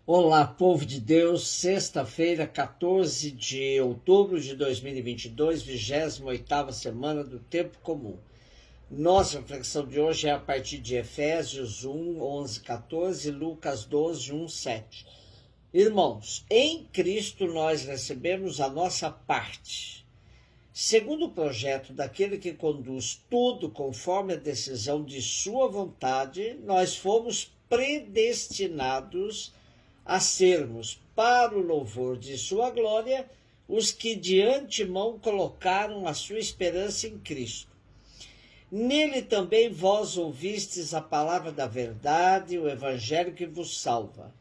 Olá, povo de Deus, sexta-feira, 14 de outubro de 2022, 28ª semana do Tempo Comum. Nossa reflexão de hoje é a partir de Efésios 1, 11, 14 e Lucas 12, 1, 7. Irmãos, em Cristo nós recebemos a nossa parte. Segundo o projeto daquele que conduz tudo conforme a decisão de sua vontade, nós fomos predestinados a sermos, para o louvor de sua glória, os que de antemão colocaram a sua esperança em Cristo. Nele também vós ouvistes a palavra da verdade, o evangelho que vos salva.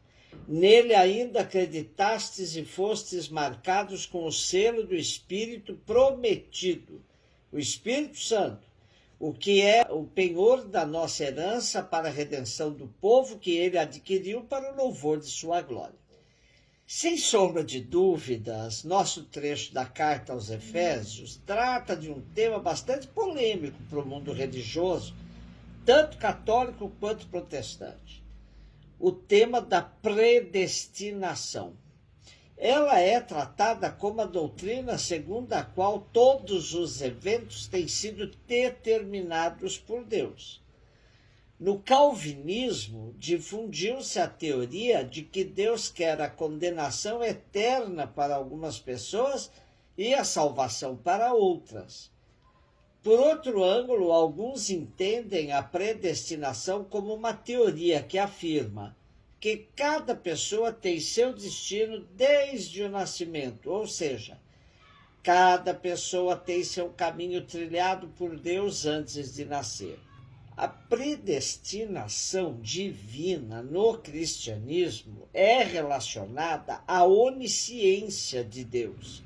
Nele ainda acreditastes e fostes marcados com o selo do Espírito prometido, o Espírito Santo, o que é o penhor da nossa herança para a redenção do povo que ele adquiriu para o louvor de sua glória. Sem sombra de dúvidas, nosso trecho da carta aos Efésios trata de um tema bastante polêmico para o mundo religioso, tanto católico quanto protestante. O tema da predestinação. Ela é tratada como a doutrina segundo a qual todos os eventos têm sido determinados por Deus. No calvinismo, difundiu-se a teoria de que Deus quer a condenação eterna para algumas pessoas e a salvação para outras. Por outro ângulo, alguns entendem a predestinação como uma teoria que afirma que cada pessoa tem seu destino desde o nascimento, ou seja, cada pessoa tem seu caminho trilhado por Deus antes de nascer. A predestinação divina no cristianismo é relacionada à onisciência de Deus,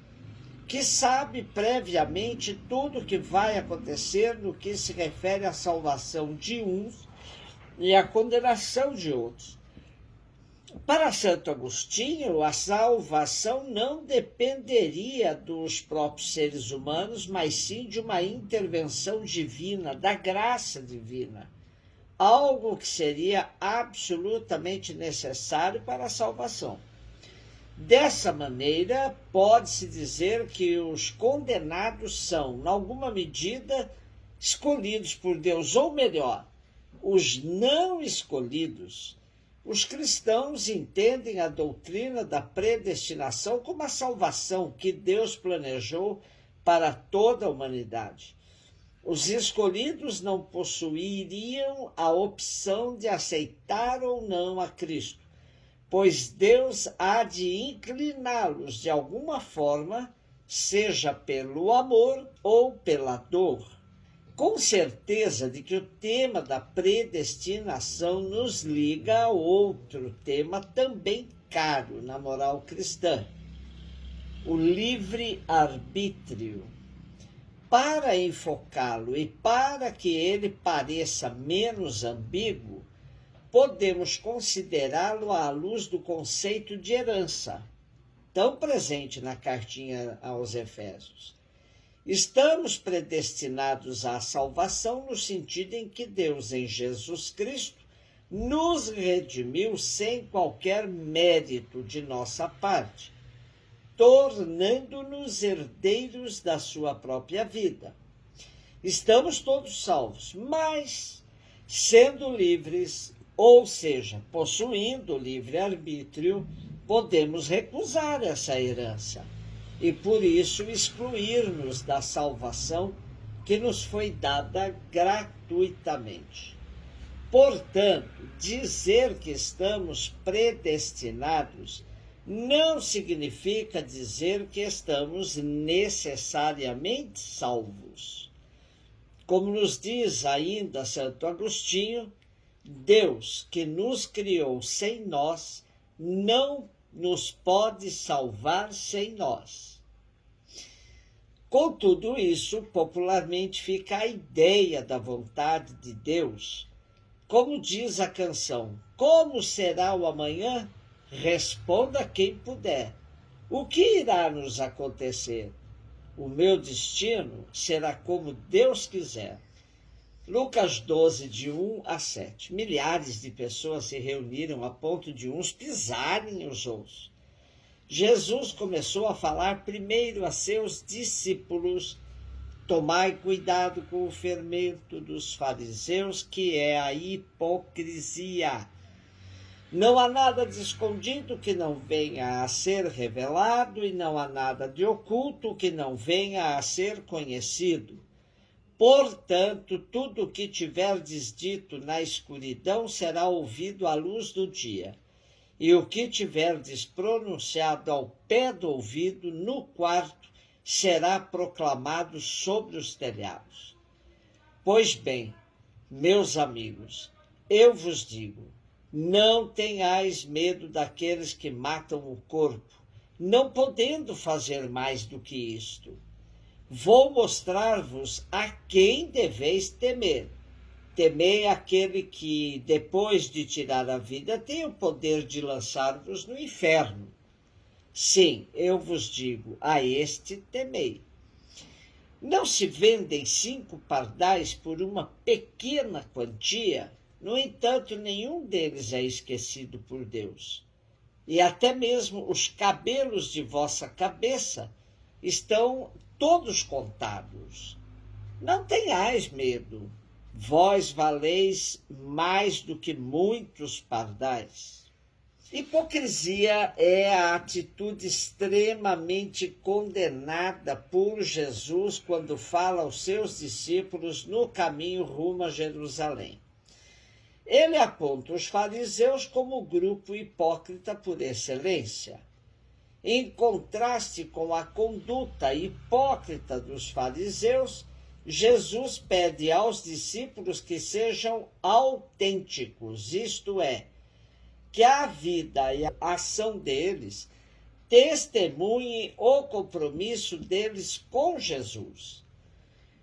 que sabe previamente tudo o que vai acontecer no que se refere à salvação de uns e à condenação de outros. Para Santo Agostinho, a salvação não dependeria dos próprios seres humanos, mas sim de uma intervenção divina, da graça divina, algo que seria absolutamente necessário para a salvação. Dessa maneira, pode-se dizer que os condenados são, em alguma medida, escolhidos por Deus, ou melhor, os não escolhidos. Os cristãos entendem a doutrina da predestinação como a salvação que Deus planejou para toda a humanidade. Os escolhidos não possuiriam a opção de aceitar ou não a Cristo, pois Deus há de incliná-los de alguma forma, seja pelo amor ou pela dor. Com certeza de que o tema da predestinação nos liga a outro tema também caro na moral cristã, o livre-arbítrio. Para enfocá-lo e para que ele pareça menos ambíguo, podemos considerá-lo à luz do conceito de herança, tão presente na cartinha aos Efésios. Estamos predestinados à salvação no sentido em que Deus, em Jesus Cristo, nos redimiu sem qualquer mérito de nossa parte, tornando-nos herdeiros da sua própria vida. Estamos todos salvos, mas, sendo livres, ou seja, possuindo livre-arbítrio, podemos recusar essa herança e, por isso, excluir-nos da salvação que nos foi dada gratuitamente. Portanto, dizer que estamos predestinados não significa dizer que estamos necessariamente salvos. Como nos diz ainda Santo Agostinho, Deus, que nos criou sem nós, não nos pode salvar sem nós. Com tudo isso, popularmente fica a ideia da vontade de Deus. Como diz a canção, como será o amanhã? Responda quem puder. O que irá nos acontecer? O meu destino será como Deus quiser. Lucas 12, de 1 a 7. Milhares de pessoas se reuniram a ponto de uns pisarem os outros. Jesus começou a falar primeiro a seus discípulos: tomai cuidado com o fermento dos fariseus, que é a hipocrisia. Não há nada de escondido que não venha a ser revelado, e não há nada de oculto que não venha a ser conhecido. Portanto, tudo o que tiverdes dito na escuridão será ouvido à luz do dia, e o que tiverdes pronunciado ao pé do ouvido no quarto será proclamado sobre os telhados. Pois bem, meus amigos, eu vos digo, não tenhais medo daqueles que matam o corpo, não podendo fazer mais do que isto. Vou mostrar-vos a quem deveis temer. Temei aquele que, depois de tirar a vida, tem o poder de lançar-vos no inferno. Sim, eu vos digo, a este temei. Não se vendem 5 pardais por uma pequena quantia? No entanto, nenhum deles é esquecido por Deus. E até mesmo os cabelos de vossa cabeça estão todos contados. Não tenhais medo, vós valeis mais do que muitos pardais. Hipocrisia é a atitude extremamente condenada por Jesus quando fala aos seus discípulos no caminho rumo a Jerusalém. Ele aponta os fariseus como o grupo hipócrita por excelência. Em contraste com a conduta hipócrita dos fariseus, Jesus pede aos discípulos que sejam autênticos, isto é, que a vida e a ação deles testemunhem o compromisso deles com Jesus.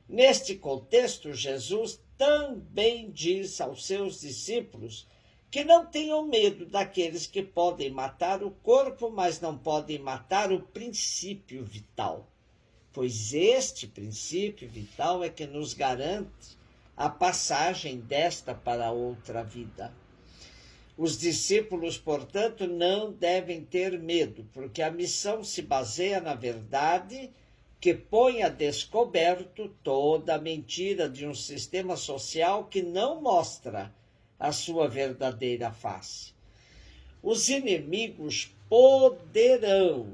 Neste contexto, Jesus também diz aos seus discípulos que não tenham medo daqueles que podem matar o corpo, mas não podem matar o princípio vital, pois este princípio vital é que nos garante a passagem desta para outra vida. Os discípulos, portanto, não devem ter medo, porque a missão se baseia na verdade que põe a descoberto toda a mentira de um sistema social que não mostra a sua verdadeira face. Os inimigos poderão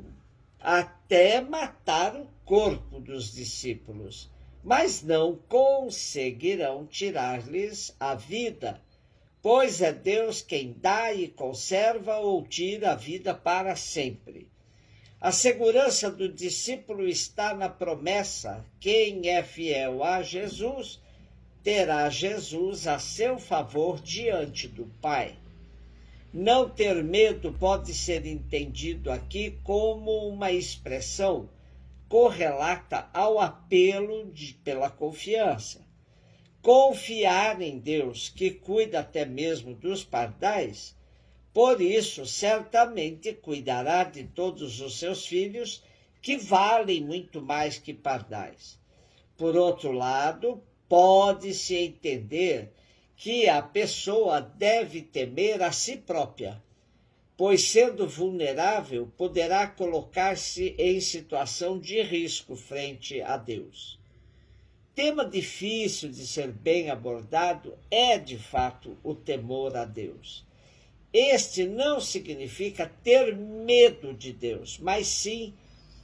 até matar o corpo dos discípulos, mas não conseguirão tirar-lhes a vida, pois é Deus quem dá e conserva ou tira a vida para sempre. A segurança do discípulo está na promessa: quem é fiel a Jesus terá Jesus a seu favor diante do Pai. Não ter medo pode ser entendido aqui como uma expressão correlata ao apelo pela confiança. Confiar em Deus, que cuida até mesmo dos pardais, por isso certamente cuidará de todos os seus filhos, que valem muito mais que pardais. Por outro lado, pode-se entender que a pessoa deve temer a si própria, pois, sendo vulnerável, poderá colocar-se em situação de risco frente a Deus. Tema difícil de ser bem abordado é, de fato, o temor a Deus. Este não significa ter medo de Deus, mas sim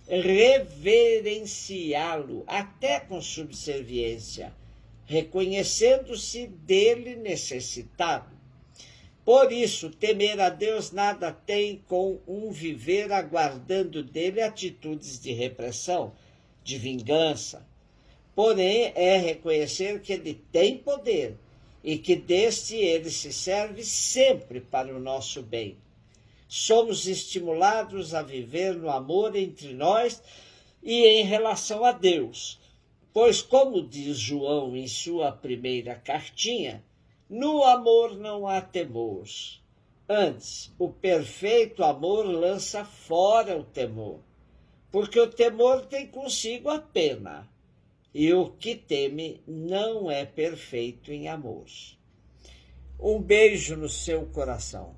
reverenciá-lo, até com subserviência, reconhecendo-se dele necessitado. Por isso, temer a Deus nada tem com um viver aguardando dele atitudes de repressão, de vingança. Porém, é reconhecer que ele tem poder e que deste ele se serve sempre para o nosso bem. Somos estimulados a viver no amor entre nós e em relação a Deus, pois, como diz João em sua primeira cartinha, no amor não há temor. Antes, o perfeito amor lança fora o temor, porque o temor tem consigo a pena. e o que teme não é perfeito em amor. Um beijo no seu coração.